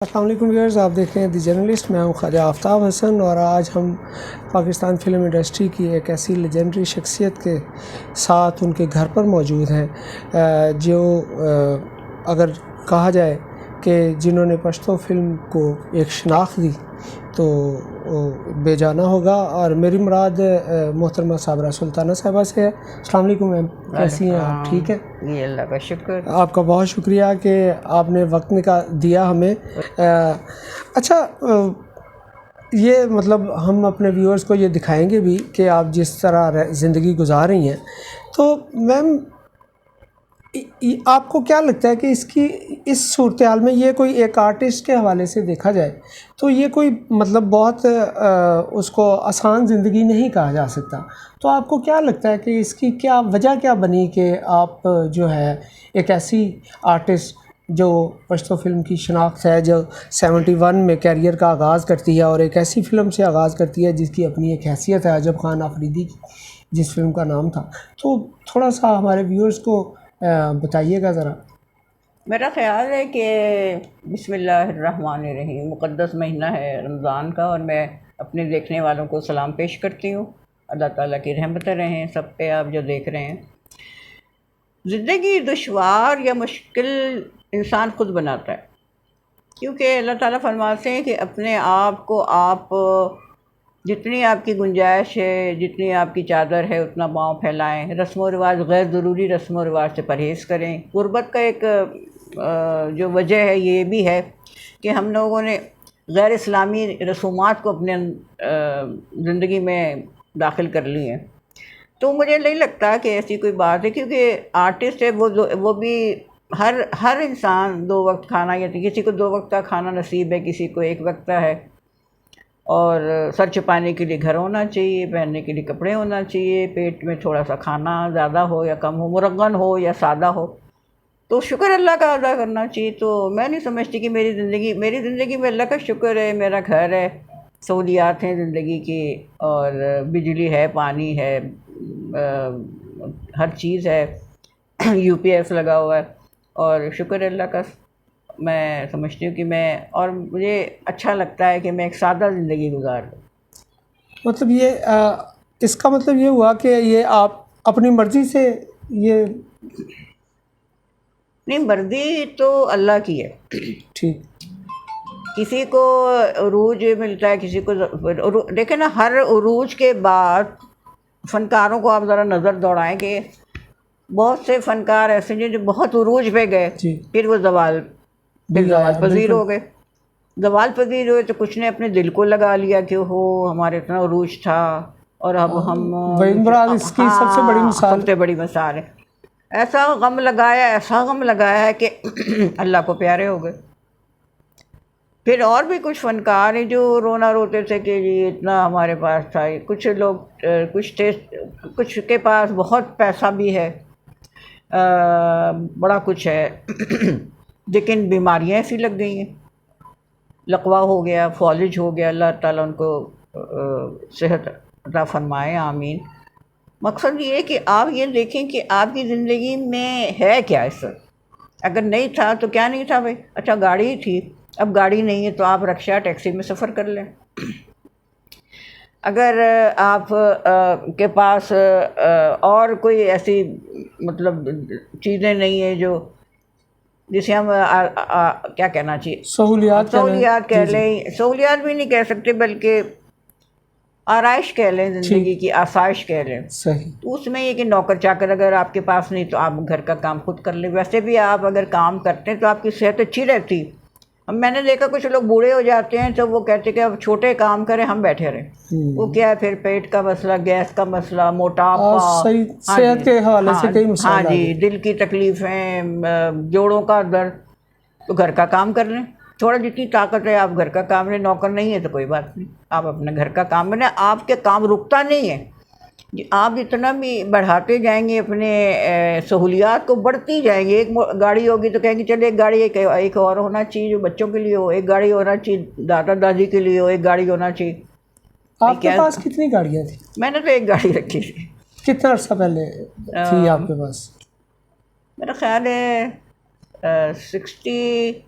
अस्सलाम वालेकुम व्यूअर्स, आप देख रहे हैं दी जर्नलिस्ट। मैं हूं ख्वाजा आफ्ताब हसन और आज हम पाकिस्तान फ़िल्म इंडस्ट्री की एक ऐसी लेजेंडरी शख्सियत के साथ उनके घर पर मौजूद हैं जो अगर कहा जाए कि जिन्होंने पश्तो फ़िल्म को एक शनाख्त दी तो बेजाना होगा। और मेरी मुराद मोहतरमा साबरा सुल्ताना साहिबा से है। अस्सलाम वालेकुम मैम, कैसी हैं आप? ठीक है जी, अल्लाह का शुक्र। आपका बहुत शुक्रिया कि आपने वक्त दिया हमें। अच्छा, ये मतलब हम अपने व्यूअर्स को ये दिखाएंगे भी कि आप जिस तरह ज़िंदगी गुजार रही हैं, तो मैम आपको क्या लगता है कि इसकी इस सूरत हाल में ये कोई एक आर्टिस्ट के हवाले से देखा जाए तो ये कोई मतलब बहुत उसको आसान ज़िंदगी नहीं कहा जा सकता। तो आपको क्या लगता है कि इसकी क्या वजह क्या बनी कि आप जो है एक ऐसी आर्टिस्ट जो पश्तो फ़िल्म की शनाख्त है, जो 71 में कैरियर का आगाज़ करती है और एक ऐसी फ़िल्म से आगाज़ करती है जिसकी अपनी एक हैसियत है, अजब खान आफरीदी की, जिस फिल्म का नाम था। तो थोड़ा सा हमारे व्यूअर्स को बताइएगा ज़रा। मेरा ख़्याल है कि बिस्मिल्लाहिर्रहमानिर्रहीम, मुक़द्दस महीना है रमज़ान का, और मैं अपने देखने वालों को सलाम पेश करती हूँ। अल्लाह ताला की रहमतें रहें सब पे, आप जो देख रहे हैं। ज़िंदगी दुश्वार या मुश्किल इंसान ख़ुद बनाता है, क्योंकि अल्लाह ताला फरमाते हैं कि अपने आप को आप जितनी आपकी गुंजाइश है, जितनी आपकी चादर है, उतना पाँव फैलाएं। रस्म व रिवाज, गैर ज़रूरी रस्म व रिवाज से परहेज़ करें। गुर्बत का एक जो वजह है ये भी है कि हम लोगों ने गैर इस्लामी रसूमात को अपने ज़िंदगी में दाखिल कर ली हैं। तो मुझे नहीं लगता कि ऐसी कोई बात है, क्योंकि आर्टिस्ट है वो भी हर इंसान 2 वक्त खाना, या किसी को 2 वक्त का खाना नसीब है, किसी को 1 वक्त का है। और सर छुपाने के लिए घर होना चाहिए, पहनने के लिए कपड़े होना चाहिए, पेट में थोड़ा सा खाना ज़्यादा हो या कम हो, मुरगन हो या सादा हो, तो शुक्र अल्लाह का अदा करना चाहिए। तो मैं नहीं समझती कि मेरी ज़िंदगी में अल्लाह का शुक्र है, मेरा घर है, सहूलियात हैं ज़िंदगी की, और बिजली है, पानी है, हर चीज़ है, यूपीएस लगा हुआ है, और शुक्र अल्लाह का। मैं समझती हूँ कि और मुझे अच्छा लगता है कि मैं एक सादा ज़िंदगी गुजारूँ। मतलब ये इसका मतलब ये हुआ कि ये आप अपनी मर्ज़ी से ये नहीं, मर्ज़ी तो अल्लाह की है। ठीक। किसी को उरूज मिलता है, किसी को देखें ना, हर उरूज के बाद फ़नकारों को आप ज़रा नज़र दौड़ाएं कि बहुत से फ़नकार ऐसे हैं जो बहुत उरूज पे गए, फिर वो ज़वाल पज़ीर हो गए। ज़वाल पज़ीर हुए तो कुछ ने अपने दिल को लगा लिया कि हो हमारे इतना उरूज था, और अब हम इसकी सबसे बड़ी मिसाल है। ऐसा गम लगाया है कि अल्लाह को प्यारे हो गए। फिर और भी कुछ फ़नकार हैं जो रोना रोते थे कि ये इतना हमारे पास था। कुछ लोग कुछ के पास बहुत पैसा भी है, बड़ा कुछ है लेकिन बीमारियां ऐसी लग गई हैं, लकवा हो गया, फॉलिज हो गया। अल्लाह ताला उनको सेहत अता फरमाए, आमीन। मकसद ये है कि आप ये देखें कि आपकी ज़िंदगी में है क्या इस वक्त। अगर नहीं था तो क्या नहीं था भाई, अच्छा गाड़ी ही थी, अब गाड़ी नहीं है तो आप रिक्शा टैक्सी में सफ़र कर लें। अगर आप के पास और कोई ऐसी मतलब चीज़ें नहीं है जो जिसे हम क्या कहना चाहिए, सहूलियात कह लें, सहूलियात भी नहीं कह सकते बल्कि आराइश कह लें, ज़िंदगी की आसाइश कह लें। सही। तो उसमें ये कि नौकर चाकर अगर आपके पास नहीं तो आप घर का काम खुद कर लें। वैसे भी आप अगर काम करते हैं तो आपकी सेहत अच्छी रहती। अब मैंने देखा कुछ लोग बूढ़े हो जाते हैं तो वो कहते हैं कि अब छोटे काम करें, हम बैठे रहें। वो क्या है, फिर पेट का मसला, गैस का मसला, मोटापा, सेहत के हवाले से कई मसले। हाँ जी, दिल की तकलीफ़ें, जोड़ों का दर्द। तो घर का काम कर लें, थोड़ा जितनी ताकत है आप घर का काम लें। नौकर नहीं है तो कोई बात नहीं, आप अपने घर का काम बने, आपके काम रुकता नहीं है। आप जितना भी बढ़ाते जाएंगे अपने सहूलियात को, बढ़ती जाएंगी। एक गाड़ी होगी तो कहेंगे चलो एक गाड़ी एक और होना चाहिए जो बच्चों के लिए हो, एक गाड़ी होना चाहिए दादा दादी के लिए हो, एक गाड़ी होना चाहिए। आपके पास कितनी गाड़ियाँ थी? मैंने तो एक गाड़ी रखी थी। कितना अर्सा पहले थी आपके पास? मेरा ख्याल है 60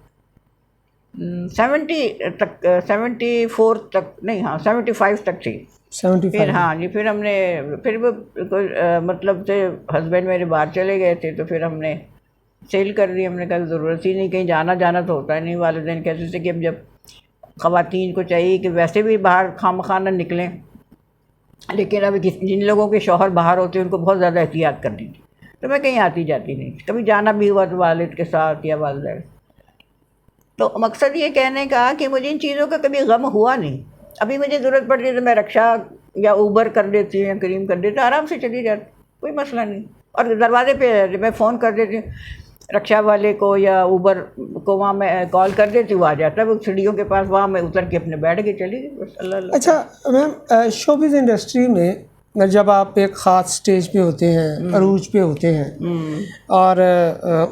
70 तक, 74 तक नहीं, हाँ 75 तक थी। 75। फिर हाँ जी, फिर हमने, फिर वो मतलब से हस्बैंड मेरे बाहर चले गए थे, तो फिर हमने सेल कर दी। हमने कहा ज़रूरत ही नहीं, कहीं जाना जाना तो होता है नहीं। वालिदैन कहते थे कि अब जब ख़वातीन को चाहिए कि वैसे भी बाहर खामखा न निकलें, लेकिन अब जिन लोगों के शौहर बाहर होते हैं उनको बहुत ज़्यादा एहतियात करनी थी, तो मैं कहीं आती जाती नहीं, कभी जाना भी हुआ तो वालिद के साथ या वालिदा। तो मकसद ये कहने का कि मुझे इन चीज़ों का कभी गम हुआ नहीं। अभी मुझे ज़रूरत पड़ती है तो मैं रक्षा या ऊबर कर देती हूँ या करीम कर देती हूँ, आराम से चली जाती, कोई मसला नहीं। और दरवाजे पे मैं फ़ोन कर देती हूँ रक्षा वाले को या ऊबर को, वहाँ मैं कॉल कर देती हूँ, आ जाता है वो सीढ़ियों के पास, वहाँ मैं उतर के अपने बैठ के चली गई, बस अल्लाह अल्लाह। अच्छा मैम, शोबिज़ इंडस्ट्री में जब आप एक ख़ास स्टेज पे होते हैं, अरूज पे होते हैं, और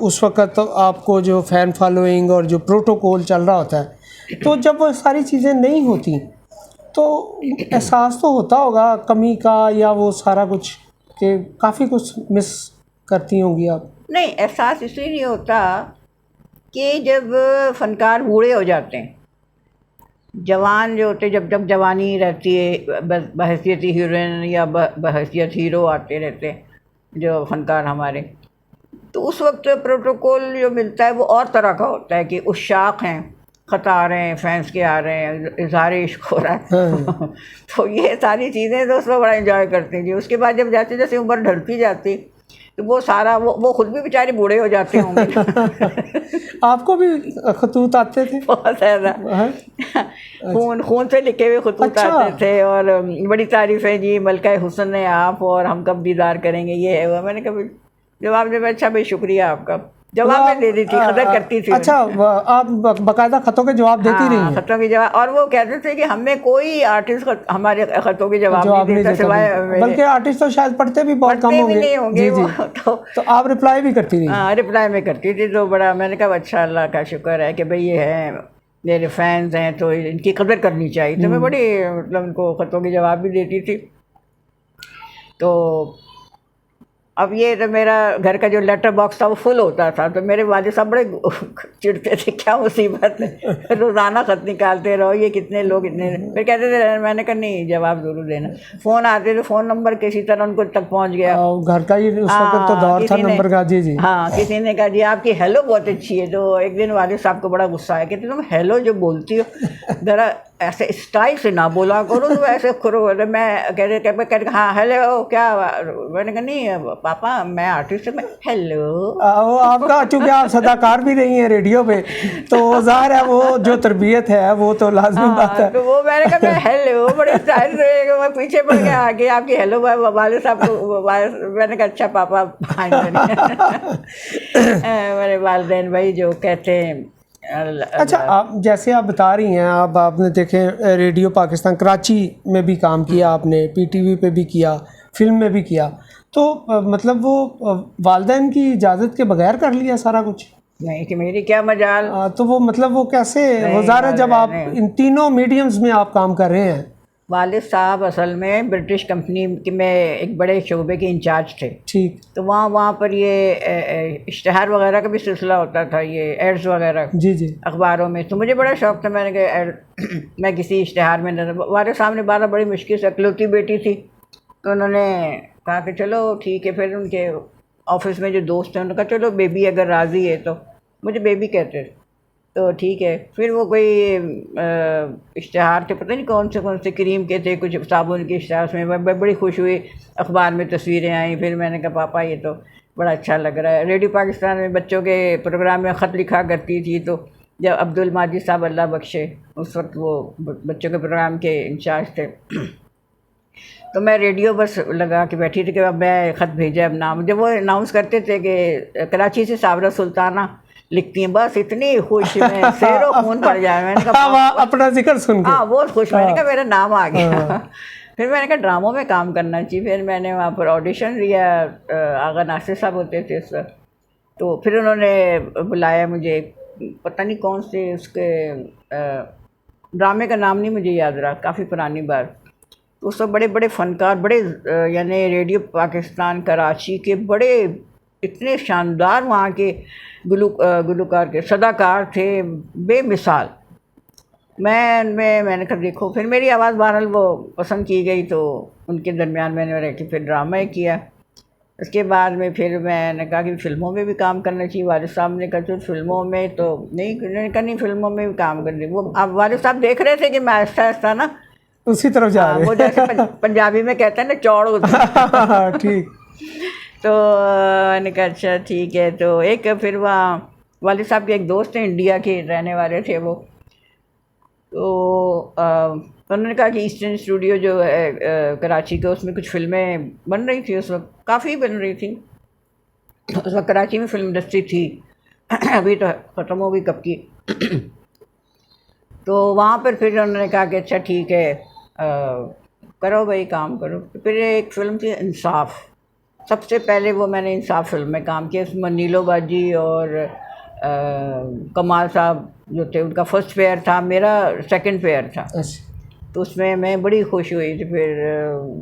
उस वक़्त तो आपको जो फ़ैन फॉलोइंग और जो प्रोटोकॉल चल रहा होता है, तो जब वो सारी चीज़ें नहीं होती तो एहसास तो होता होगा कमी का, या वो सारा कुछ कि काफ़ी कुछ मिस करती होंगी आप? नहीं, एहसास इसलिए नहीं होता कि जब फ़नकार बूढ़े हो जाते हैं, जवान जो होते, जब जब जवानी रहती है, बहैसियत हीरोइन या बहैसियत हीरो आते रहते हैं जो फ़नकार हमारे, तो उस वक्त प्रोटोकॉल जो मिलता है वो और तरह का होता है कि उशाक हैं, ख़त आ रहे हैं, फैंस के आ रहे हैं, इज़हार इश्क हो रहा है तो ये सारी चीज़ें तो उसमें बड़ा एंजॉय करते हैं जी। उसके बाद जब जैसे जैसे उम्र ढलती जाती तो वो सारा वो खुद भी बेचारे बूढ़े हो जाते होंगे आपको भी खतूत आते थे? बहुत ज़्यादा खून खून से लिखे हुए खतूत अच्छा। आते थे, और बड़ी तारीफ़ें जी, मलका हुस्न है आप, और हम कब दीदार करेंगे, ये है वो। मैंने कभी जवाब जब, अच्छा भाई शुक्रिया आपका, जवाब मैं दे दी थी, कदर करती थी। अच्छा, आप बाकायदा ख़तों के जवाब देती रही हैं? ख़तों के जवाब, और वो कहते थे कि हमें कोई आर्टिस्ट हमारे ख़तों के जवाब नहीं देता सिवाय, बल्कि आर्टिस्ट तो शायद पढ़ते भी बहुत कम होंगे। नहीं होंगे जी, वो तो आप रिप्लाई भी करती रही? हाँ, रिप्लाई में करती थी। तो बड़ा, मैंने कहा अच्छा अल्लाह का शुक्र है कि भाई ये है मेरे फैंस हैं तो इनकी कदर करनी चाहिए। तो मैं बड़ी मतलब उनको ख़तों के जवाब भी देती थी। तो अब ये तो मेरा घर का जो लेटर बॉक्स था वो फुल होता था, तो मेरे वालिद साहब बड़े चिढ़ते थे, क्या मुसीबत है रोज़ाना ख़त निकालते रहो, ये कितने लोग इतने। फिर कहते थे, मैंने कहा नहीं, जवाब ज़रूर देना। फ़ोन आते तो फ़ोन नंबर किसी तरह उनको तक पहुंच गया, घर का ही उस वक्त तो दौर था नंबर का। जी जी। हाँ, किसी ने कहा जी आपकी हेलो बहुत अच्छी है। तो एक दिन वालिद साहब को बड़ा गुस्सा आया, कहते तुम हेलो जो बोलती हो ज़रा ऐसे स्टाइल से ना बोला करो, तो ऐसे करो। मैं कहते हाँ हेलो क्या, मैंने कहा नहीं पापा मैं आर्टिस्ट हूँ, मैं हेलो। वो आपका, चूँकि आप सदाकार भी नहीं है रेडियो पे, तो ज़ाहिर है वो जो तरबियत है वो तो लाजमी बात है। तो वो मैंने कहा मैं हेलो बड़े स्टाइल से, मैं पीछे पड़ गया आगे आपकी हेलो वाले साहब को। मैंने कहा अच्छा पापा मेरे वालिदैन भाई जो कहते हैं। अच्छा, आप जैसे आप बता रही हैं, आपने देखें रेडियो पाकिस्तान कराची में भी काम किया आपने, पीटीवी पे भी किया, फिल्म में भी किया, तो मतलब वो वालिदैन की इजाज़त के बगैर कर लिया सारा कुछ? नहीं कि मेरी क्या मजाल। तो वो मतलब वो कैसे गुजारा जब आप इन तीनों मीडियम्स में आप काम कर रहे हैं? वालिद साहब असल में ब्रिटिश कंपनी में एक बड़े शोबे के इंचार्ज थे। ठीक। तो वहाँ पर ये इश्तहार वगैरह का भी सिलसिला होता था, ये एड्स वगैरह जी जी अखबारों में। तो मुझे बड़ा शौक़ था, मैंने कहा मैं किसी इश्तहार में नजर, वालिद साहब ने बारह बड़ी मुश्किल से, इकलौती बेटी थी, तो उन्होंने कहा कि चलो ठीक है। फिर उनके ऑफिस में जो दोस्त हैं उन्होंने कहा चलो बेबी अगर राज़ी है, तो मुझे बेबी कहते थे, तो ठीक है। फिर वो कोई इश्तहार थे, पता नहीं कौन से क्रीम के थे, कुछ साबुन के इश्तहार में। मैं बड़ी खुश हुई, अखबार में तस्वीरें आई। फिर मैंने कहा पापा ये तो बड़ा अच्छा लग रहा है। रेडियो पाकिस्तान में बच्चों के प्रोग्राम में ख़त लिखा करती थी, तो जब अब्दुल माजिद साहब अल्लाह बख्शे उस वक्त वो बच्चों के प्रोग्राम के इंचार्ज थे, तो मैं रेडियो बस लगा के बैठी थी कि अब मैं ख़त भेजा अब नाम। जब वो अनाउंस करते थे कि कराची से साबरा सुल्ताना लिखती हैं, बस इतनी खुश मैं सैरो खून पड़ जाए। मैंने कहा अपना जिक्र सुन के हाँ बहुत खुश, मैंने कहा मेरा नाम आ गया फिर मैंने कहा ड्रामों में काम करना चाहिए। फिर मैंने वहाँ पर ऑडिशन दिया, आगा नासिर साहब होते थे उस वक्त, तो फिर उन्होंने बुलाया मुझे, पता नहीं कौन से उसके ड्रामे का नाम नहीं मुझे याद रहा, काफ़ी पुरानी बात। तो सब बड़े बड़े फ़नकार, बड़े यानी रेडियो पाकिस्तान कराची के बड़े इतने शानदार वहाँ के गुलकार के सदाकार थे बेमिसाल। मैंने कहा देखो, फिर मेरी आवाज़ बहरहाल वो पसंद की गई, तो उनके दरमियान मैंने रह के फिर ड्रामा ही किया। उसके बाद में फिर मैंने कहा कि फ़िल्मों में भी काम करना चाहिए। वालिद साहब ने कहा तो फ़िल्मों में तो नहीं, उन्होंने कहा नहीं फ़िल्मों में भी काम करने। वो अब वालिद साहब देख रहे थे कि मैं आहिस्ता आहिस्ता ना उसी तरफ जा रहे वो जैसे पंजाबी में कहते हैं ना चौड़ होती हैं। ठीक। तो मैंने कहा अच्छा ठीक है। तो एक फिर वहाँ वालिद साहब के एक दोस्त थे, इंडिया के रहने वाले थे वो, तो उन्होंने कहा कि ईस्टर्न स्टूडियो जो है कराची का, उसमें कुछ फ़िल्में बन रही थी उस वक्त, काफ़ी बन रही थी उस वक्त कराची में फ़िल्म इंडस्ट्री थी। अभी तो ख़त्म हो गई कब की। तो वहाँ पर फिर उन्होंने कहा कि अच्छा ठीक है, करो भाई काम करो। तो फिर एक फ़िल्म थी इंसाफ, सबसे पहले वो मैंने इंसाफ फ़िल्म में काम किया। उसमें नीलो बाजी और कमाल साहब जो थे, उनका फर्स्ट पेयर था, मेरा सेकंड पेयर था। अच्छा। तो उसमें मैं बड़ी खुश हुई थी। फिर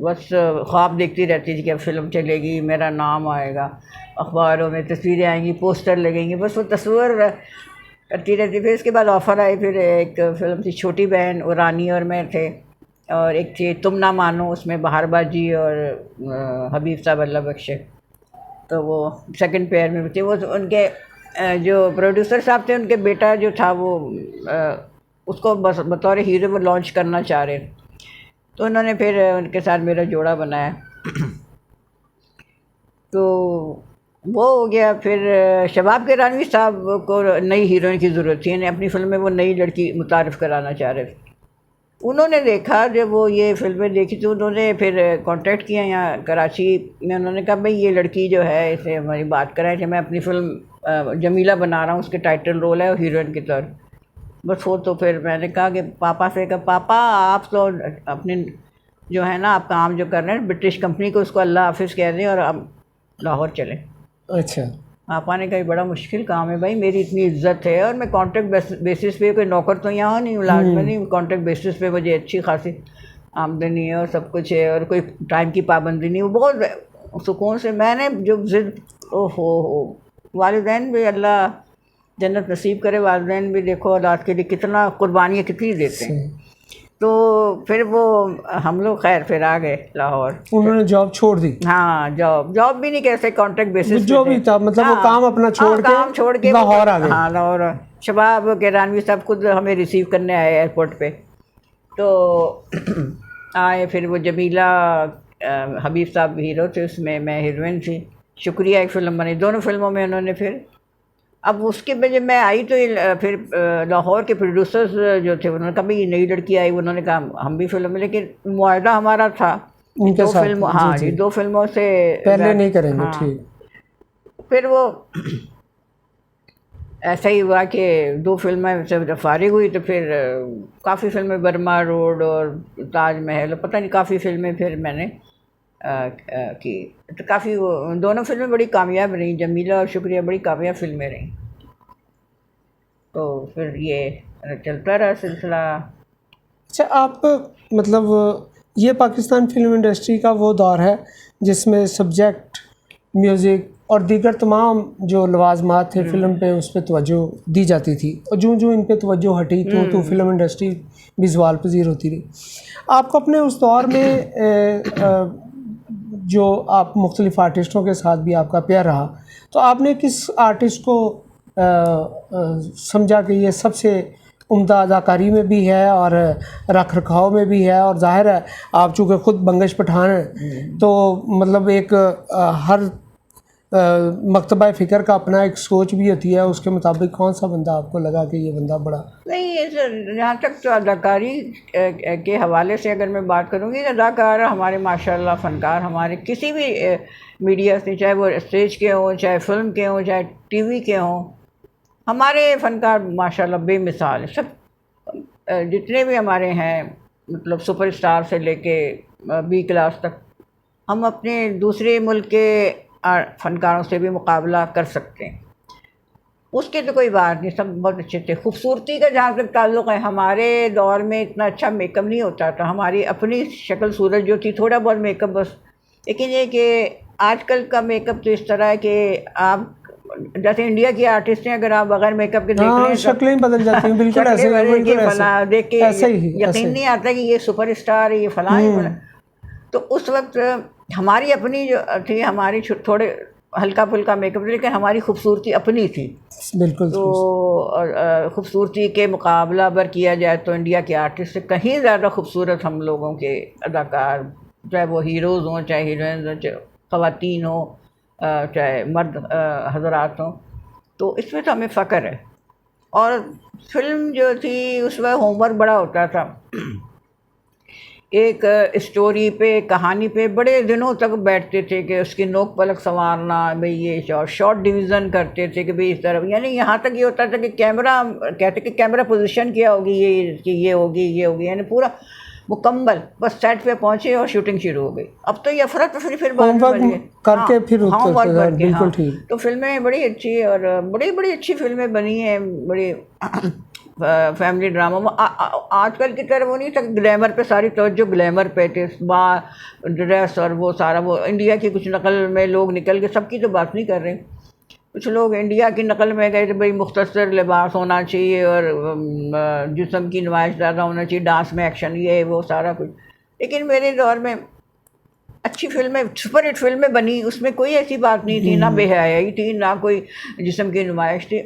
बस ख्वाब देखती रहती थी कि अब फ़िल्म चलेगी, मेरा नाम आएगा, अखबारों में तस्वीरें आएंगी, पोस्टर लगेंगे, बस वो तस्वीर करती रहती। फिर उसके बाद ऑफ़र आई, फिर एक फ़िल्म थी छोटी बहन, वो रानी और मैं थे, और एक थी तुम ना मानो, उसमें बहार बाजी और हबीब साहब अल्लाह बख्शे, तो वो सेकंड पेयर में थे। वो उनके जो प्रोड्यूसर साहब थे, उनके बेटा जो था वो उसको बस बतौर हीरो वो लॉन्च करना चाह रहे, तो उन्होंने फिर उनके साथ मेरा जोड़ा बनाया। तो वो हो गया। फिर शबाब के रानवी साहब को नई हीरोइन की ज़रूरत थी, यानी अपनी फ़िल्म में वो नई लड़की मुतारिफ़ कराना चाह रहे थे। उन्होंने देखा, जब वो ये फ़िल्में देखी तो उन्होंने फिर कांटेक्ट किया यहाँ कराची में। उन्होंने कहा भाई ये लड़की जो है, इसे हमारी बात कराएं कि मैं अपनी फ़िल्म जमीला बना रहा हूँ, उसके टाइटल रोल है और हीरोइन के तौर। बस वो तो फिर मैंने कहा कि पापा से कहा पापा आप तो अपने जो है ना, आप काम जो कर रहे हैं ब्रिटिश कंपनी को, उसको अल्लाह हाफिज़ कह दें और अब लाहौर चलें। अच्छा। पापा ने कहा बड़ा मुश्किल काम है भाई, मेरी इतनी इज्जत है और मैं कॉन्ट्रैक्ट बेसिस पे, कोई नौकर तो यहाँ नहीं, मुलाजम नहीं, कॉन्ट्रैक्ट बेसिस पे मुझे अच्छी खासी आमदनी है और सब कुछ है और कोई टाइम की पाबंदी नहीं। वो बहुत सुकून से मैंने जो ज़िद, ओहो वालिदैन भी अल्लाह जन्नत नसीब करे, वालिदैन भी देखो औलाद के लिए कितना कुर्बानियाँ कितनी देते हैं। तो फिर वो हम लोग खैर फिर आ गए लाहौर। उन्होंने जॉब छोड़ दी? हाँ, जॉब भी नहीं, कैसे कॉन्ट्रैक्ट बेसिस जो भी था, मतलब हाँ, वो काम अपना छोड़ के लाहौर आ गए। हाँ लाहौर। शबाब के रानवी साहब खुद हमें रिसीव करने आए एयरपोर्ट पे, तो आए। फिर वो जमीला, हबीब साहब हीरो थे उसमें, मैं हीरोइन थी। शुक्रिया एक फ़िल्म बनी, दोनों फिल्मों में उन्होंने फिर। अब उसके बाद जब मैं आई तो फिर लाहौर के प्रोड्यूसर्स जो थे, उन्होंने कहा भाई ये नई लड़की आई, उन्होंने कहा हम भी फिल्म में, लेकिन मुआहदा हमारा था उनके दो साथ। फिल्म, हाँ जी, दो फिल्मों से पहले नहीं करेंगे। हाँ। ठीक। फिर वो ऐसा ही हुआ कि दो फिल्में से जब फारिग हुई तो फिर काफ़ी फिल्में, बर्मा रोड और ताजमहल, पता नहीं काफ़ी फिल्में फिर मैंने की। तो काफ़ी वो दोनों फिल्में बड़ी कामयाब रहीं, जमीला और शुक्रिया बड़ी कामयाब फिल्में रहीं। तो फिर ये चलता रहा सिलसिला। अच्छा, आप मतलब ये पाकिस्तान फिल्म इंडस्ट्री का वो दौर है जिसमें सब्जेक्ट, म्यूज़िक और दीगर तमाम जो लवाजमात थे फिल्म पे, उस पर तवज्जो दी जाती थी, और जो जो इन पे तवज्जो हटी तो फिल्म इंडस्ट्री भी ज़वाल पजीर होती रही। आपको अपने उस दौर में जो आप मुख्तलिफ़ आर्टिस्टों के साथ भी आपका प्यार रहा, तो आपने किस आर्टिस्ट को समझा कि ये सबसे उम्दा अदाकारी में भी है और रख रखाव में भी है, और ज़ाहिर है आप चूँकि ख़ुद बंगश पठान हैं तो मतलब एक हर मकतबा फ़िक्र का अपना एक सोच भी होती है, उसके मुताबिक कौन सा बंदा आपको लगा कि ये बंदा बड़ा? नहीं, जहाँ तक तो अदाकारी के हवाले से अगर मैं बात करूँगी, अदाकार हमारे माशाल्लाह फ़नकार हमारे किसी भी मीडिया से, चाहे वो स्टेज के हों, चाहे फ़िल्म के हों, चाहे टीवी के हों, हमारे फ़नकार माशाल्लाह बेमिसाल है। सब जितने भी हमारे हैं, मतलब सुपरस्टार से लेके बी क्लास तक, हम अपने दूसरे मुल्क के फ़नकारों से भी मुकाबला कर सकते हैं, उसकी तो कोई बात नहीं। सब बहुत अच्छे थे। खूबसूरती का जहाँ तक ताल्लुक़ है, हमारे दौर में इतना अच्छा मेकअप नहीं होता था, हमारी अपनी शक्ल सूरत जो थी, थोड़ा बहुत मेकअप बस। लेकिन ये कि आजकल का मेकअप तो इस तरह है कि आप जैसे इंडिया की आर्टिस्ट हैं, अगर आप बगैर मेकअप के देख रहे हाँ, हैं शक्लें ही बदल जाती हैं, बिल्कुल ऐसे, बिल्कुल फला देख के ऐसे ही यकीन नहीं आता कि ये सुपरस्टार है, ये फलां है फलां। तो उस वक्त हमारी अपनी जो थी, हमारी थोड़े हल्का फुल्का मेकअप, लेकिन हमारी खूबसूरती अपनी थी। बिल्कुल। तो खूबसूरती के मुकाबला अगर किया जाए तो इंडिया के आर्टिस्ट से कहीं ज़्यादा खूबसूरत हम लोगों के अदाकार, चाहे वो हीरोज़ हों, चाहे हीरोइंस हों, चाहे ख़वातीन हों, चाहे मर्द हजरात हों। तो इसमें तो हमें फ़ख्र है। और फिल्म जो थी उसमें होमवर्क बड़ा होता था। एक स्टोरी पे, कहानी पे बड़े दिनों तक बैठते थे कि उसकी नोक पलक संवारना, भाई ये शॉर्ट डिवीज़न करते थे कि भाई इस तरह, यानी यहाँ तक ये होता था कि कैमरा, कहते कि कैमरा पोजीशन क्या होगी, ये कि ये होगी, यानी पूरा मुकम्मल, बस सेट पे पहुँचे और शूटिंग शुरू हो गई। अब तो ये अफरा तफरी फिर बाद में बन गई, करके फिर होमवर्क करके, बिल्कुल ठीक। तो फिल्में बड़ी अच्छी और बड़ी अच्छी फिल्में बनी हैं, बड़ी फैमिली ड्रामा। आजकल की तरह वो नहीं था, ग्लैमर पे सारी तवज्जो ग्लैमर पे थे, ड्रेस और वो सारा, वो इंडिया की कुछ नकल में लोग निकल गए, सबकी तो बात नहीं कर रहे। कुछ लोग इंडिया की नकल में गए तो भाई मुख्तसर लिबास होना चाहिए और जिस्म की नुमाइश ज़्यादा होना चाहिए, डांस में एक्शन, ये वो सारा कुछ। लेकिन मेरे दौर में अच्छी फिल्में, सुपर हिट फिल्में बनी, उसमें कोई ऐसी बात नहीं थी, ना बेहयाई थी, ना कोई जिस्म की नुमाइश थी।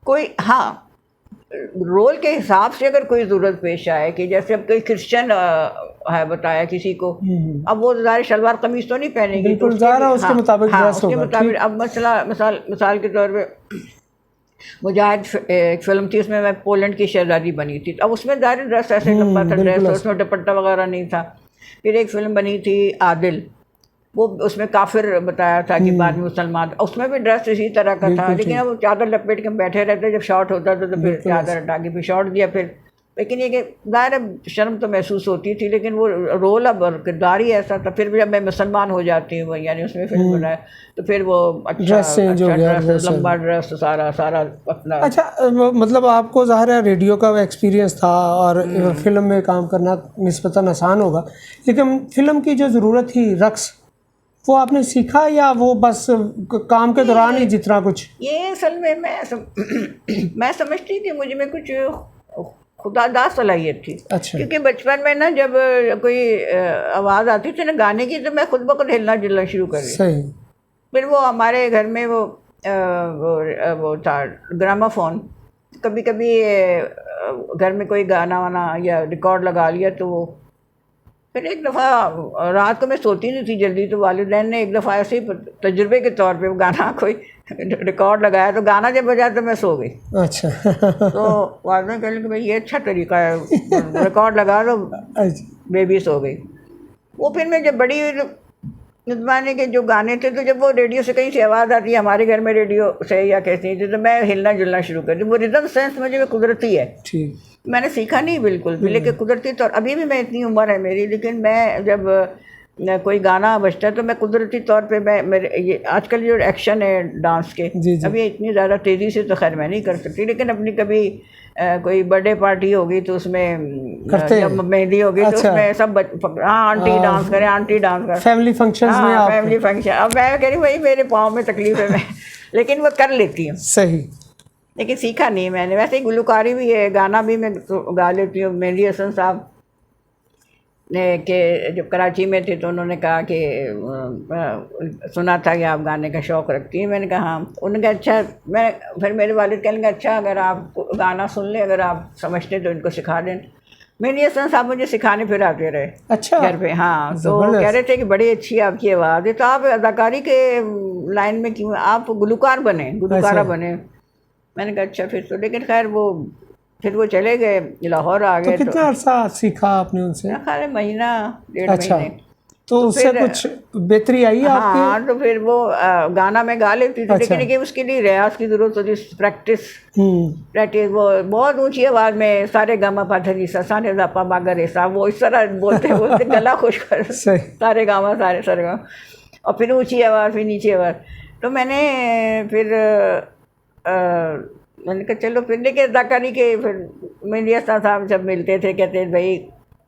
कोई हाँ, रोल के हिसाब से अगर कोई ज़रूरत पेश आए कि जैसे अब कोई क्रिश्चियन है बताया किसी को, अब वो ज़ाहिर शलवार कमीज़ तो नहीं पहनेगी, तो उसके मुताबिक ड्रेस होगा। उसके मुताबिक। अब मिसाल के तौर पे मुजाहिद एक फिल्म थी, उसमें मैं पोलैंड की शहजादी बनी थी, अब उसमें ज़ाहिर ड्रेस ऐसे लंबा था ड्रेस, उसमें दुपट्टा वगैरह नहीं था। फिर एक फिल्म बनी थी आदिल, वो उसमें काफिर बताया था कि बाद में मुसलमान, उसमें भी ड्रेस इसी तरह का था, लेकिन अब वो चादर लपेट के बैठे रहते, जब शॉर्ट होता था तो फिर चादर हटा के फिर शॉर्ट दिया फिर। लेकिन ये कि ज़ाहिर शर्म तो महसूस होती थी, लेकिन वो रोल अब किरदार ही ऐसा था। फिर भी जब मैं मुसलमान हो जाती हूँ, यानी उसमें फिल्म बनाया, तो फिर वो अच्छा ड्रेस, लंबा ड्रेस, सारा अपना। अच्छा, मतलब आपको ज़ाहिर है रेडियो का एक्सपीरियंस था और फिल्म में काम करना निस्बतन आसान होगा, लेकिन फिल्म की जो ज़रूरत थी रक्स, वो आपने सीखा या वो बस काम के दौरान ही जितना कुछ? ये असल में मैं समझती थी मुझ में कुछ खुदादार सलाहियत थी। अच्छा। क्योंकि बचपन में ना जब कोई आवाज़ आती थी ना गाने की, तो मैं खुद ब खुद हिलना जुलना शुरू कर दी। सही। फिर वो हमारे घर में वो था ग्रामाफोन, कभी कभी घर में कोई गाना वाना या रिकॉर्ड लगा लिया तो वो। फिर एक दफ़ा रात को मैं सोती नहीं थी जल्दी, तो वालिदैन ने एक दफ़ा ऐसे ही तजुर्बे के तौर पे गाना कोई रिकॉर्ड लगाया, तो गाना जब बजा तो मैं सो गई। अच्छा। तो वालिदैन कहने कि भाई ये अच्छा तरीका है, रिकॉर्ड लगा लो, बेबी सो गई। वो फिर मैं जब बड़ी ज़माने के जो गाने थे, तो जब वो रेडियो से कहीं से आवाज़ आती है, हमारे घर में रेडियो से या कैसे थी, तो मैं हिलना जुलना शुरू कर दी। वो रिदम सेंस मुझे कुदरती है, ठीक, मैंने सीखा नहीं बिल्कुल भी, लेकिन कुदरती तौर, अभी भी मैं इतनी उम्र है मेरी, लेकिन मैं जब कोई गाना बजता है तो मैं कुदरती तौर पे मेरे ये आजकल जो एक्शन है डांस के, अभी इतनी ज़्यादा तेज़ी से तो खैर मैं नहीं कर सकती, लेकिन अपनी कभी कोई बर्थडे पार्टी होगी तो उसमें जब मेहंदी होगी तो उसमें सब आंटी डांस करें, आंटी डांस करें, फैमिली फंक्शन में, फैमिली फंक्शन। अब मैं कह रही भाई मेरे पाँव में तकलीफ है, मैं लेकिन वो कर लेती हूँ। सही। लेकिन सीखा नहीं मैंने। वैसे ही गुलकारी भी है, गाना भी मैं गा लेती हूँ। मेहंदी हसन साहब ने के जब कराची में थे तो उन्होंने कहा कि सुना था कि आप गाने का शौक़ रखती हैं। मैंने कहा हाँ। उन्होंने कहा अच्छा, मैं फिर मेरे वालिद कहने लगे अच्छा अगर आप गाना सुन लें, अगर आप समझते तो इनको सिखा दें। मेहंदी हसन साहब मुझे सिखाने फिर आते रहे। अच्छा। घर पे, हाँ। तो कह रहे थे कि बड़ी अच्छी आपकी आवाज़ है, तो आप अदाकारी के लाइन में क्यों, आप गुलकार बने, गुलकारा बने। मैंने कहा अच्छा फिर तो, लेकिन खैर वो फिर वो चले गए, लाहौर आ गए। तो कितना अर्सा सीखा आपने उनसे? खैर महीना डेढ़ महीने। तो उससे कुछ बेहतरी आई आपके? हाँ, तो फिर वो गाना मैं गा लेती थी, लेकिन उसके लिए रियाज की ज़रूरत होती, प्रैक्टिस। वो बहुत ऊंची आवाज़ में सारे गामा पाधा सा सारे दापा बागा रेसा, वो इस तरह बोलते बोलते गला खुश कर सारे गामा सारे गामा, और फिर ऊँची आवाज़, फिर नीची आवाज़। तो मैंने फिर मैंने कहा चलो फिर, लेकिन अदाकारी के फिर मेहंदी हसन साहब जब मिलते थे कहते भाई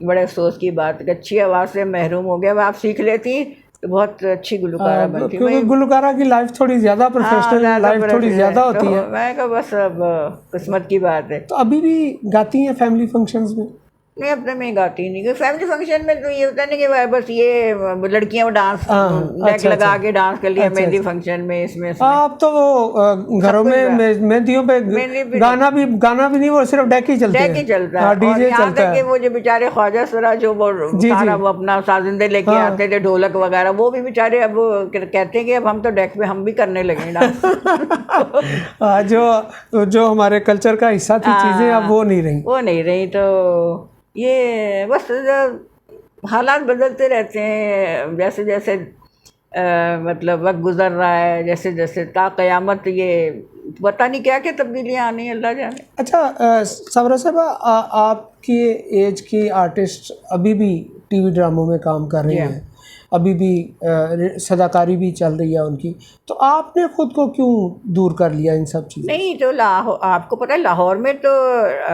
बड़े अफसोस की बात, अच्छी आवाज़ से महरूम हो गया, अब आप सीख लेती तो बहुत अच्छी गुलकारा बनती है। क्योंकि गुलकारा की लाइफ थोड़ी ज़्यादा प्रोफेशनल लाइफ थोड़ी ज़्यादा होती है। मैं कहा बस अब किस्मत की बात है। तो अभी भी गाती हैं फैमिली फंक्शंस में? नहीं, अपने में गाती नहीं, क्योंकि फैमिली फंक्शन में तो ये होता नहीं कि बस ये लड़कियां वो डांस डेक लगा के डांस कर लिया, मेहंदी फंक्शन में इसमें आप तो वो घरों में मेहंदियों पे गाना भी नहीं, वो सिर्फ डेक ही चलते हैं। डेक ही चलता है। डीजे यहाँ चलता तक कि वो जो बेचारे ख्वाजा सरा जो वो सारा वो अपना साजिंदे लेके आते थे, ढोलक वगैरह, वो भी बेचारे अब कहते हैं कि अब हम तो डेक पे हम भी करने लगे डांस। जो हमारे कल्चर का हिस्सा थी चीजें अब वो नहीं रही। तो ये बस हालात बदलते रहते हैं जैसे जैसे मतलब वक्त गुजर रहा है, जैसे जैसे ता क़यामत, ये पता नहीं क्या क्या तब्दीलियाँ आनी है, अल्लाह जाने। अच्छा सबरा साहबा, आपकी एज की आर्टिस्ट अभी भी टीवी ड्रामों में काम कर रही हैं, अभी भी सदाकारी भी चल रही है उनकी, तो आपने खुद को क्यों दूर कर लिया इन सब चीज़ों? नहीं तो आपको पता है लाहौर में तो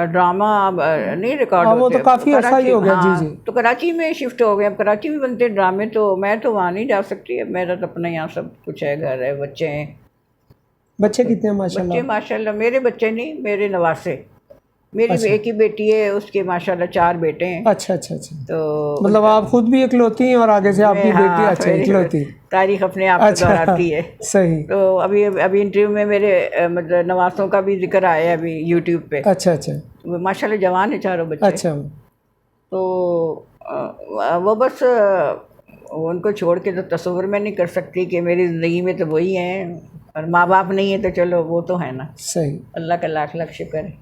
ड्रामा नहीं रिकॉर्ड होते, वो तो काफ़ी अच्छा ही हो गया। हाँ, जी। तो कराची में शिफ्ट हो गए, अब कराची में बनते ड्रामे, तो मैं तो वहाँ नहीं जा सकती। अब मेरा तो अपना यहाँ सब कुछ है, घर है, बच्चे हैं। बच्चे कितने हैं माशाल्लाह? बच्चे माशाल्लाह, मेरे बच्चे नहीं, मेरे नवासे। मेरी एक ही बेटी है, उसके माशाल्लाह 4 बेटे हैं। अच्छा। तो मतलब आप खुद भी इकलौती हैं और आगे से आपकी बेटी? अच्छा, इकलौती। तारीख अपने आप को दोहराती है। सही। तो अभी इंटरव्यू में मेरे मतलब नवासों का भी जिक्र आया है अभी यूट्यूब पे। अच्छा। माशाल्लाह जवान है चारों बच्चे। अच्छा। तो वो बस उनको छोड़ के तो तस्वुर में नहीं कर सकती कि मेरी ज़िंदगी में तो वही हैं, और माँ बाप नहीं है तो चलो वो तो है ना। सही। अल्लाह का लाख लाख शुक्र है।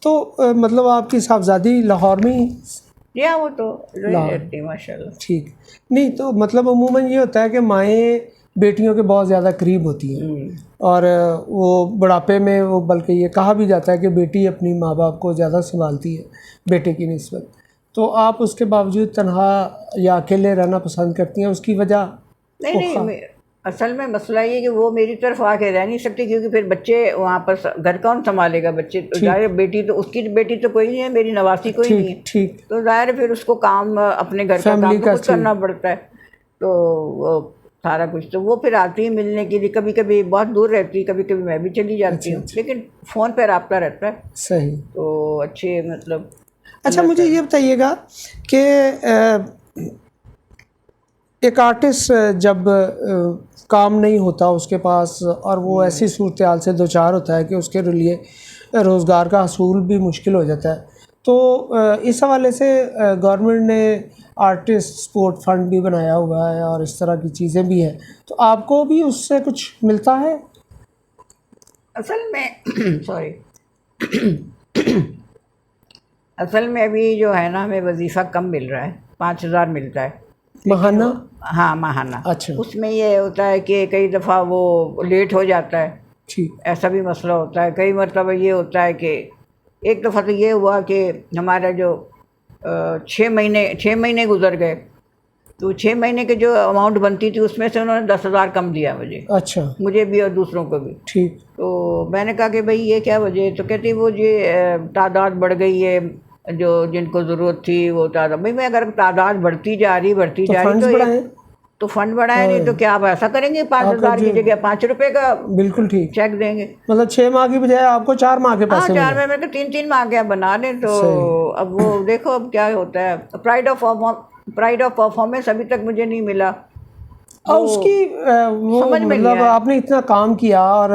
तो मतलब आपकी साहबजादी लाहौर में ही? या वो तो रहती है माशाल्लाह। ठीक। नहीं तो मतलब अमूमन ये होता है कि माएँ बेटियों के बहुत ज़्यादा करीब होती हैं, और वो बुढ़ापे में वो, बल्कि ये कहा भी जाता है कि बेटी अपनी माँ बाप को ज़्यादा संभालती है बेटे की निस्बत। तो आप उसके बावजूद तन्हा या अकेले रहना पसंद करती हैं, उसकी वजह? नहीं, असल में मसला ये कि वो मेरी तरफ आके रह नहीं सकती, क्योंकि फिर बच्चे वहाँ पर घर कौन संभालेगा? बच्चे तो ज़ाहिर, बेटी तो उसकी बेटी तो कोई नहीं है, मेरी नवासी कोई नहीं है। ठीक। तो ज़ाहिर है फिर उसको काम अपने घर का काम खुद करना पड़ता है। तो वो सारा कुछ तो वो फिर आती है मिलने के लिए, कभी कभी बहुत दूर रहती है, कभी कभी मैं भी चली जाती हूँ, लेकिन फ़ोन पर रब्ता रहता है। सही। तो अच्छे मतलब। अच्छा, मुझे ये बताइएगा कि एक आर्टिस्ट जब काम नहीं होता उसके पास, और वो ऐसी सूरत हाल से दो चार होता है कि उसके लिए रोज़गार का हसूल भी मुश्किल हो जाता है, तो इस हवाले से गवर्नमेंट ने आर्टिस्ट सपोर्ट फंड भी बनाया हुआ है और इस तरह की चीज़ें भी हैं, तो आपको भी उससे कुछ मिलता है? असल में असल में अभी जो है ना, हमें वजीफ़ा कम मिल रहा है, 5,000 मिलता है महाना। हाँ, महाना। अच्छा। उसमें ये होता है कि कई दफ़ा वो लेट हो जाता है। ठीक। ऐसा भी मसला होता है। कई मतलब ये होता है कि एक दफ़ा तो ये हुआ कि हमारा जो 6 महीने गुजर गए, तो 6 महीने के जो अमाउंट बनती थी उसमें से उन्होंने 10,000 कम दिया मुझे। अच्छा। मुझे भी और दूसरों को भी। ठीक। तो मैंने कहा कि भाई ये क्या वजह है? तो कहती वो ये तादाद बढ़ गई है, जो जिनको ज़रूरत थी वो तादाद। भाई मैं अगर तादाद बढ़ती जा रही तो फंड बढ़ाए, नहीं तो क्या आप ऐसा करेंगे 5,000 की जगह 5 रुपये का बिल्कुल ठीक चेक देंगे। मतलब 6 माह की बजाय आपको 4 माह के पैसे। 4 में तो 3 माह के बना लें। तो अब वो देखो अब क्या होता है। प्राइड ऑफ परफॉर्मेंस अभी तक मुझे नहीं मिला। और उसकी वो मतलब आपने इतना काम किया और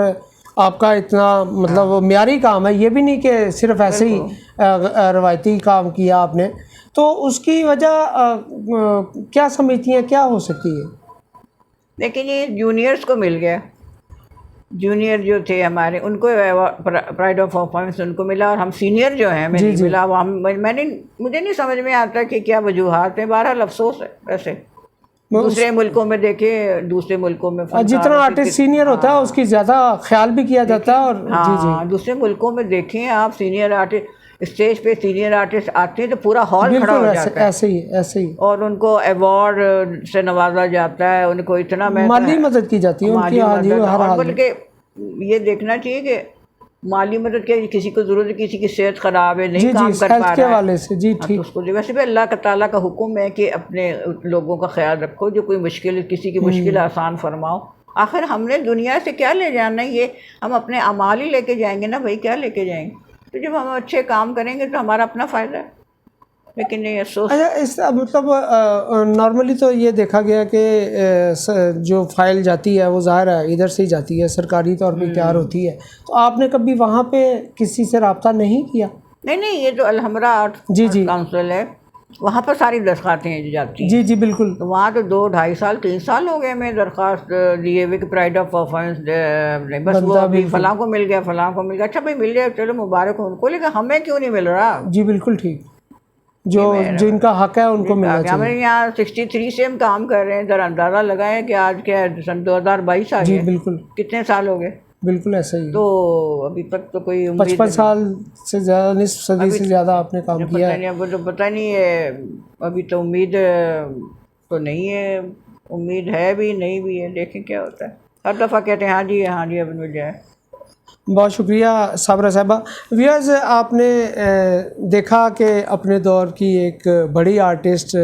आपका इतना मतलब म्यारी काम है, ये भी नहीं कि सिर्फ ऐसे ही रवायती काम किया आपने, तो उसकी वजह क्या समझती हैं, क्या हो सकती है? लेकिन ये जूनियर्स को मिल गया। जूनियर जो थे हमारे, उनको प्राइड ऑफ परफॉर्मेंस उनको मिला, और हम सीनियर जो हैं हमें नहीं मिला। मुझे नहीं समझ में आता कि क्या वजूहात हैं। बहरहाल अफसोस है। वैसे दूसरे मुल्कों में देखे, दूसरे मुल्कों में जितना आर्टिस्ट सीनियर होता है उसकी ज़्यादा ख्याल भी किया जाता है। और हाँ, दूसरे मुल्कों में देखें आप, सीनियर आर्टिस्ट स्टेज पे सीनियर आर्टिस्ट आते हैं तो पूरा हॉल खड़ा हो जाता है। ऐसे ही और उनको अवार्ड से नवाजा जाता है, उनको इतना माली मदद की जाती है उनकी। और बल्कि ये देखना चाहिए कि माली मदद के किसी को ज़रूरत है, किसी की सेहत ख़राब है, जी नहीं काम जी कर पा हेल्थ के रहा है, हवाले से जी हाँ, तो ठीक। उसको दे। वैसे भी अल्लाह का ताला का हुक्म है कि अपने लोगों का ख्याल रखो, जो कोई मुश्किल, किसी की मुश्किल आसान फरमाओ। आखिर हमने दुनिया से क्या ले जाना है, ये हम अपने अमाल ही लेके जाएंगे ना भाई, क्या लेके जाएंगे। तो जब हम अच्छे काम करेंगे तो हमारा अपना फ़ायदा है, लेकिन ये अफसोस। अच्छा इस मतलब नॉर्मली तो ये देखा गया कि जो फाइल जाती है वो ज़ाहिर है इधर से ही जाती है, सरकारी तौर पे तैयार होती है, तो आपने कभी वहाँ पे किसी से रब्ता नहीं किया? नहीं नहीं, ये जो अलहमरा आर्ट जी जी काउंसिल है, वहाँ पर सारी दरख्वास्तें जाती हैं। जी जी बिल्कुल। तो वहाँ तो 2-2.5 साल 3 साल हो गए मैं दरख्वास्त दिए हुए कि प्राइड ऑफ परफॉर्मेंस बस वो बनता अभी बिल्कुल। फलां को मिल गया, फलां को मिल गया। अच्छा भाई मिल गया, चलो मुबारक हो उनको, लेकिन हमें क्यों नहीं मिल रहा? जी बिल्कुल ठीक, ये जो मेरा जिनका हक है उनको मिलना चाहिए। हमें यहाँ 63 से हम काम कर रहे हैं, ज़रा अंदाज़ा लगाएं कि आज क्या है, सन 2022 आ जी गया, बिल्कुल कितने साल हो गए। बिल्कुल ऐसा ही। तो अभी तक तो कोई उम्मीद 55 साल से ज़्यादा, निस्फ सदी अभी से ज़्यादा आपने काम किया पता है। नहीं, अब तो पता नहीं है, अभी तो उम्मीद तो नहीं है, उम्मीद है भी नहीं भी है, देखें क्या होता है। हर दफ़ा कहते हैं हाँ जी अब मिल जाए। बहुत शुक्रिया साबरा साहबा। व्यूअर्स आपने देखा कि अपने दौर की एक बड़ी आर्टिस्ट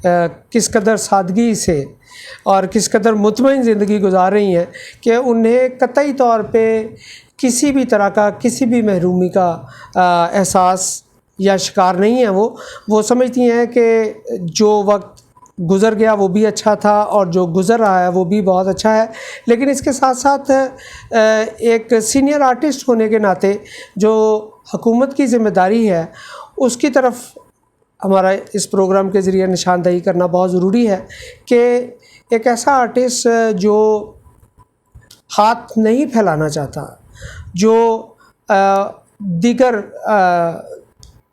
किस कदर सादगी से और किस कदर मुतमईन ज़िंदगी गुजार रही हैं कि उन्हें कतई तौर पे किसी भी तरह का, किसी भी महरूमी का एहसास या शिकार नहीं है। वो समझती हैं कि जो वक्त गुज़र गया वो भी अच्छा था और जो गुज़र रहा है वो भी बहुत अच्छा है। लेकिन इसके साथ साथ एक सीनियर आर्टिस्ट होने के नाते जो हुकूमत की ज़िम्मेदारी है उसकी तरफ हमारा इस प्रोग्राम के ज़रिए निशानदही करना बहुत ज़रूरी है कि एक ऐसा आर्टिस्ट जो हाथ नहीं फैलाना चाहता, जो दीगर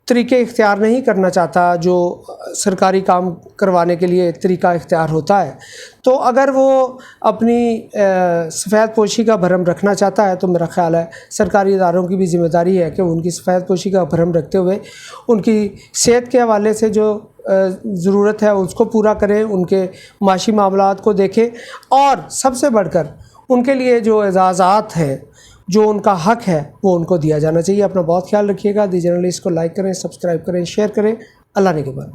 तरीके इख्तियार नहीं करना चाहता, जो सरकारी काम करवाने के लिए तरीका इख्तियार होता है, तो अगर वो अपनी सफ़ेद पोशी का भरम रखना चाहता है तो मेरा ख़्याल है सरकारी इदारों की भी ज़िम्मेदारी है कि उनकी सफ़ेद पोशी का भरम रखते हुए उनकी सेहत के हवाले से जो ज़रूरत है उसको पूरा करें, उनके माशी मामलात को देखें और सबसे बढ़कर उनके लिए जो एजाज़ात हैं, जो उनका हक है वो उनको दिया जाना चाहिए। अपना बहुत ख्याल रखिएगा। दी जर्नलिस्ट को लाइक करें, सब्सक्राइब करें, शेयर करें। अल्लाह ने के बाद।